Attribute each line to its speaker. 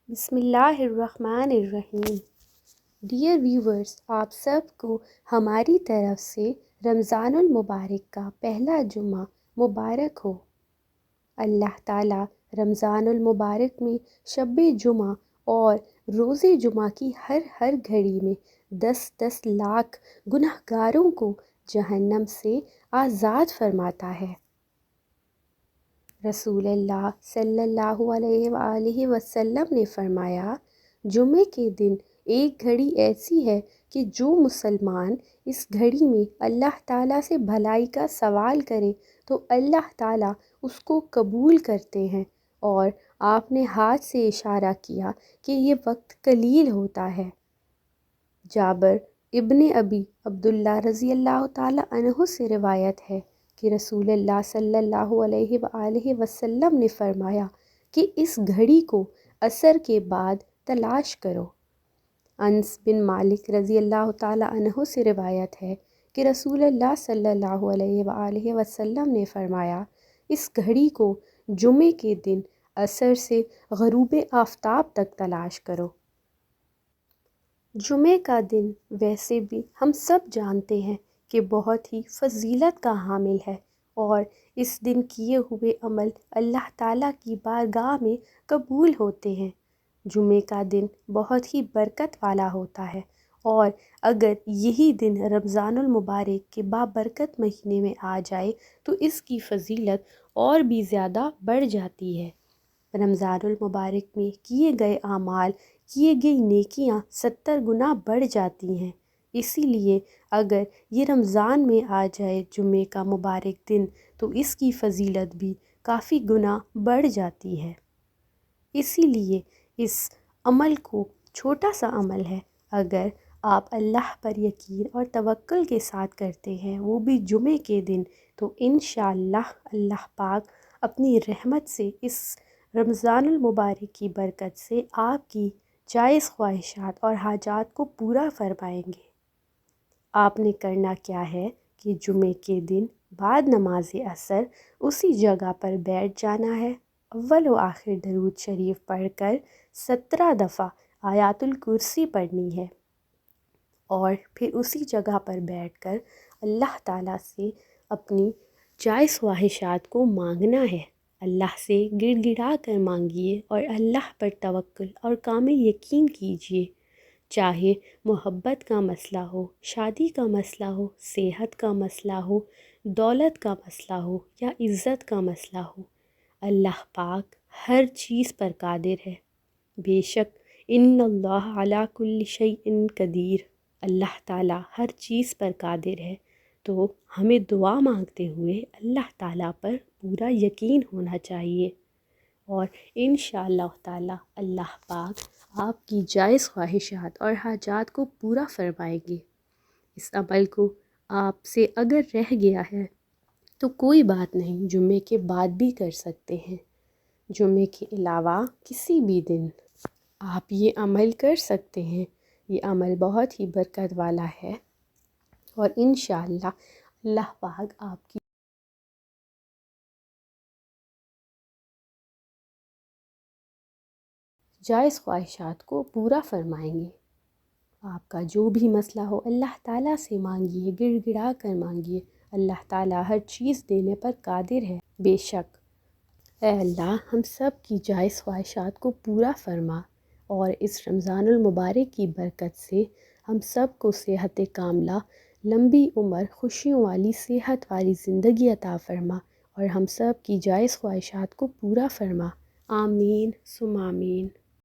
Speaker 1: بسم اللہ الرحمن الرحیم۔ ڈیئر ویورز، آپ سب کو ہماری طرف سے رمضان المبارک کا پہلا جمعہ مبارک ہو۔ اللہ تعالیٰ رمضان المبارک میں شب جمعہ اور روز جمعہ کی ہر گھڑی میں 10 لاکھ گناہ گاروں کو جہنم سے آزاد فرماتا ہے۔ رسول اللہ صلی اللہ علیہ وآلہ وسلم نے فرمایا، جمعے کے دن ایک گھڑی ایسی ہے کہ جو مسلمان اس گھڑی میں اللہ تعالیٰ سے بھلائی کا سوال کرے تو اللہ تعالیٰ اس کو قبول کرتے ہیں، اور آپ نے ہاتھ سے اشارہ کیا کہ یہ وقت قلیل ہوتا ہے۔ جابر ابن ابی عبداللہ رضی اللہ تعالیٰ عنہ سے روایت ہے کہ رسول اللہ صلی اللہ علیہ وآلہ وسلم نے فرمایا کہ اس گھڑی کو عصر کے بعد تلاش کرو۔ انس بن مالک رضی اللہ تعالیٰ عنہ سے روایت ہے کہ رسول اللہ صلی اللہ علیہ وآلہ وسلم نے فرمایا، اس گھڑی کو جمعے کے دن عصر سے غروب آفتاب تک تلاش کرو۔ جمعے کا دن ویسے بھی ہم سب جانتے ہیں کہ بہت ہی فضیلت کا حامل ہے، اور اس دن کیے ہوئے عمل اللہ تعالیٰ کی بارگاہ میں قبول ہوتے ہیں۔ جمعے کا دن بہت ہی برکت والا ہوتا ہے، اور اگر یہی دن رمضان المبارک کے بابرکت مہینے میں آ جائے تو اس کی فضیلت اور بھی زیادہ بڑھ جاتی ہے۔ رمضان المبارک میں کیے گئے اعمال، کیے گئی نیکیاں 70 گنا بڑھ جاتی ہیں۔ اسی لیے اگر یہ رمضان میں آ جائے جمعے کا مبارک دن تو اس کی فضیلت بھی کافی گنا بڑھ جاتی ہے۔ اسی لیے اس عمل کو، چھوٹا سا عمل ہے، اگر آپ اللہ پر یقین اور توکل کے ساتھ کرتے ہیں، وہ بھی جمعے کے دن، تو انشاءاللہ اللہ پاک اپنی رحمت سے اس رمضان المبارک کی برکت سے آپ کی جائز خواہشات اور حاجات کو پورا فرمائیں گے۔ آپ نے کرنا کیا ہے کہ جمعے کے دن بعد نماز عصر اسی جگہ پر بیٹھ جانا ہے، اول و آخر درود شریف پڑھ کر 17 دفعہ آیات الکرسی پڑھنی ہے، اور پھر اسی جگہ پر بیٹھ کر اللہ تعالیٰ سے اپنی جائز خواہشات کو مانگنا ہے۔ اللہ سے گڑ گڑا کر مانگیے اور اللہ پر توکل اور کامل یقین کیجیے۔ چاہے محبت کا مسئلہ ہو، شادی کا مسئلہ ہو، صحت کا مسئلہ ہو، دولت کا مسئلہ ہو یا عزت کا مسئلہ ہو، اللہ پاک ہر چیز پر قادر ہے۔ بے شک ان اللہ علی کل شیء قدیر، اللہ تعالیٰ ہر چیز پر قادر ہے۔ تو ہمیں دعا مانگتے ہوئے اللہ تعالیٰ پر پورا یقین ہونا چاہیے، اور انشاءاللہ تعالیٰ اللہ پاک آپ کی جائز خواہشات اور حاجات کو پورا فرمائیں گے۔ اس عمل کو آپ سے اگر رہ گیا ہے تو کوئی بات نہیں، جمعے کے بعد بھی کر سکتے ہیں۔ جمعے کے علاوہ کسی بھی دن آپ یہ عمل کر سکتے ہیں۔ یہ عمل بہت ہی برکت والا ہے، اور انشاءاللہ اللہ پاک آپ کی جائز خواہشات کو پورا فرمائیں گے۔ آپ کا جو بھی مسئلہ ہو اللہ تعالیٰ سے مانگیے، گڑ گڑا کر مانگیے، اللہ تعالیٰ ہر چیز دینے پر قادر ہے۔ بے شک اے اللہ ہم سب کی جائز خواہشات کو پورا فرما، اور اس رمضان المبارک کی برکت سے ہم سب کو صحت کاملہ، لمبی عمر، خوشیوں والی صحت والی زندگی عطا فرما، اور ہم سب کی جائز خواہشات کو پورا فرما۔ آمین ثم آمین۔